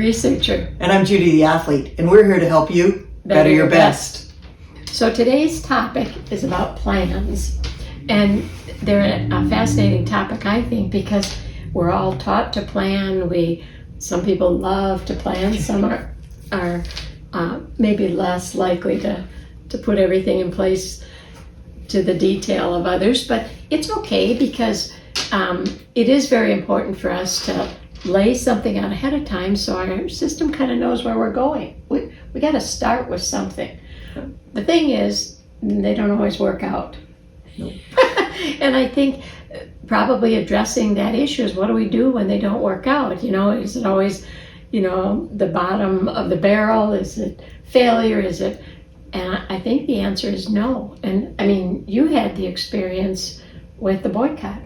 researcher. And I'm Judy, the athlete, and we're here to help you better your best. So today's topic is about plans. And they're a fascinating topic, I think, because we're all taught to plan. Some people love to plan. Some are maybe less likely to put everything in place to the detail of others. But it's okay because it is very important for us to lay something out ahead of time so our system kind of knows where we're going. We got to start with something. The thing is, they don't always work out. Nope. And I think probably addressing that issue is, what do we do when they don't work out? Is it always, the bottom of the barrel? Is it failure? And I think the answer is no. And I mean, you had the experience with the boycott.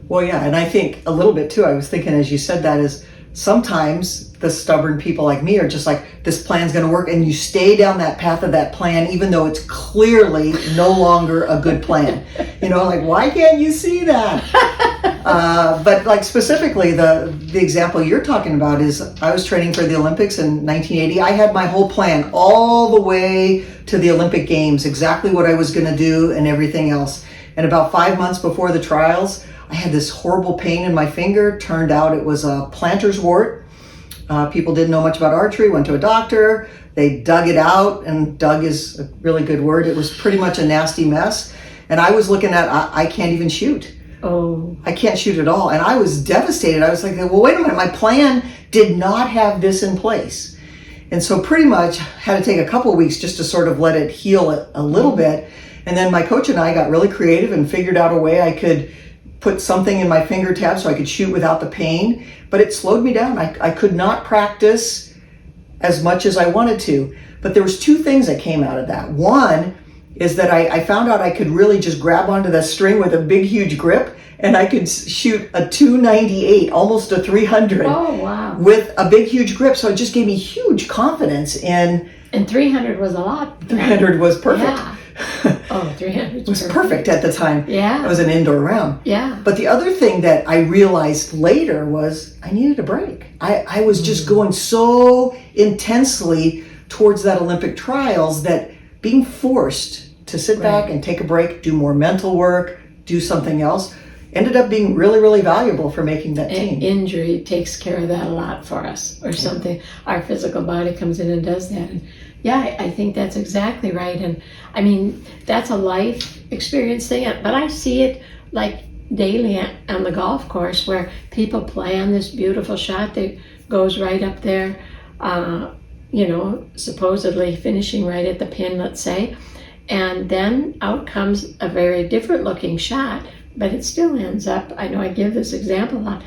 Well, yeah, and I think a little bit too, I was thinking as you said that, is sometimes the stubborn people like me are just like, this plan's going to work, and you stay down that path of that plan even though it's clearly no longer a good plan. Like, why can't you see that? But like specifically the example you're talking about is, I was training for the Olympics in 1980. I had my whole plan all the way to the Olympic Games, exactly what I was going to do and everything else. And about 5 months before the trials, I had this horrible pain in my finger. Turned out it was a plantar's wart. People didn't know much about archery, went to a doctor. They dug it out, and dug is a really good word. It was pretty much a nasty mess. And I was looking at, I can't even shoot. Oh. I can't shoot at all. And I was devastated. I was like, well, wait a minute. My plan did not have this in place. And so pretty much had to take a couple of weeks just to sort of let it heal a little bit. And then my coach and I got really creative and figured out a way I could put something in my finger tab so I could shoot without the pain, but it slowed me down. I could not practice as much as I wanted to. But there was two things that came out of that. One is that I found out I could really just grab onto the string with a big, huge grip, and I could shoot a 298, almost a 300. Oh, wow. With a big, huge grip. So it just gave me huge confidence in... And 300 was a lot. 300 was perfect. Yeah. Oh, 300 was perfect at the time. Yeah. It was an indoor round. Yeah. But the other thing that I realized later was I needed a break. I was just going so intensely towards that Olympic trials that being forced to sit back and take a break, do more mental work, do something else, ended up being really, really valuable for making that team. Injury takes care of that a lot for us, or something. Our physical body comes in and does that. And yeah, I think that's exactly right. And I mean, that's a life experience thing, but I see it like daily on the golf course, where people plan this beautiful shot that goes right up there, supposedly finishing right at the pin, let's say. And then out comes a very different looking shot, but it still ends up, I know I give this example a lot,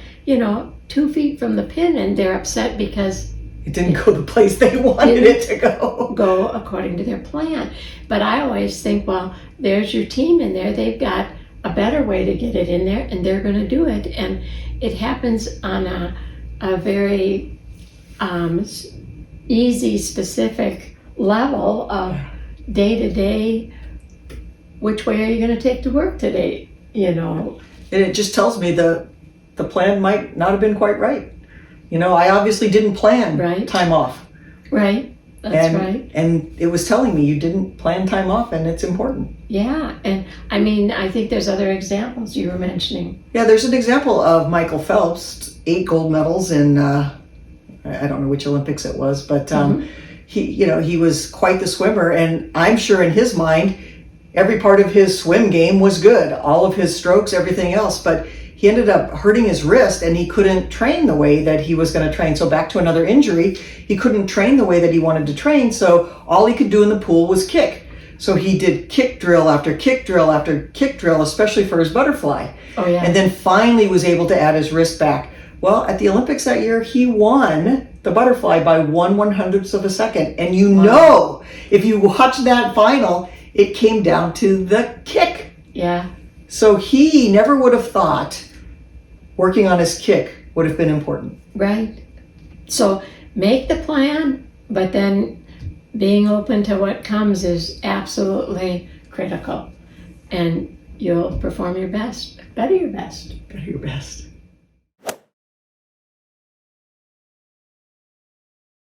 2 feet from the pin, and they're upset because it didn't go the place they wanted it to go according to their plan. But I always think, well, there's your team in there. They've got a better way to get it in there, and they're going to do it. And it happens on a very easy, specific level of day-to-day, which way are you going to take to work today, And it just tells me the plan might not have been quite right. I obviously didn't plan time off. Right. That's right. And it was telling me you didn't plan time off, and it's important. Yeah. And I mean, I think there's other examples you were mentioning. Yeah, there's an example of Michael Phelps, 8 gold medals in, I don't know which Olympics it was, but he was quite the swimmer. And I'm sure in his mind, every part of his swim game was good. All of his strokes, everything else. But he ended up hurting his wrist, and he couldn't train the way that he was going to train. So back to another injury, he couldn't train the way that he wanted to train. So all he could do in the pool was kick. So he did kick drill after kick drill after kick drill, especially for his butterfly. Oh, yeah. And then finally was able to add his wrist back. Well, at the Olympics that year, he won the butterfly by 1/100th of a second. And if you watch that final, it came down to the kick. Yeah. So he never would have thought working on his kick would have been important. Right. So make the plan, but then being open to what comes is absolutely critical. And you'll perform your best, better your best. Better your best.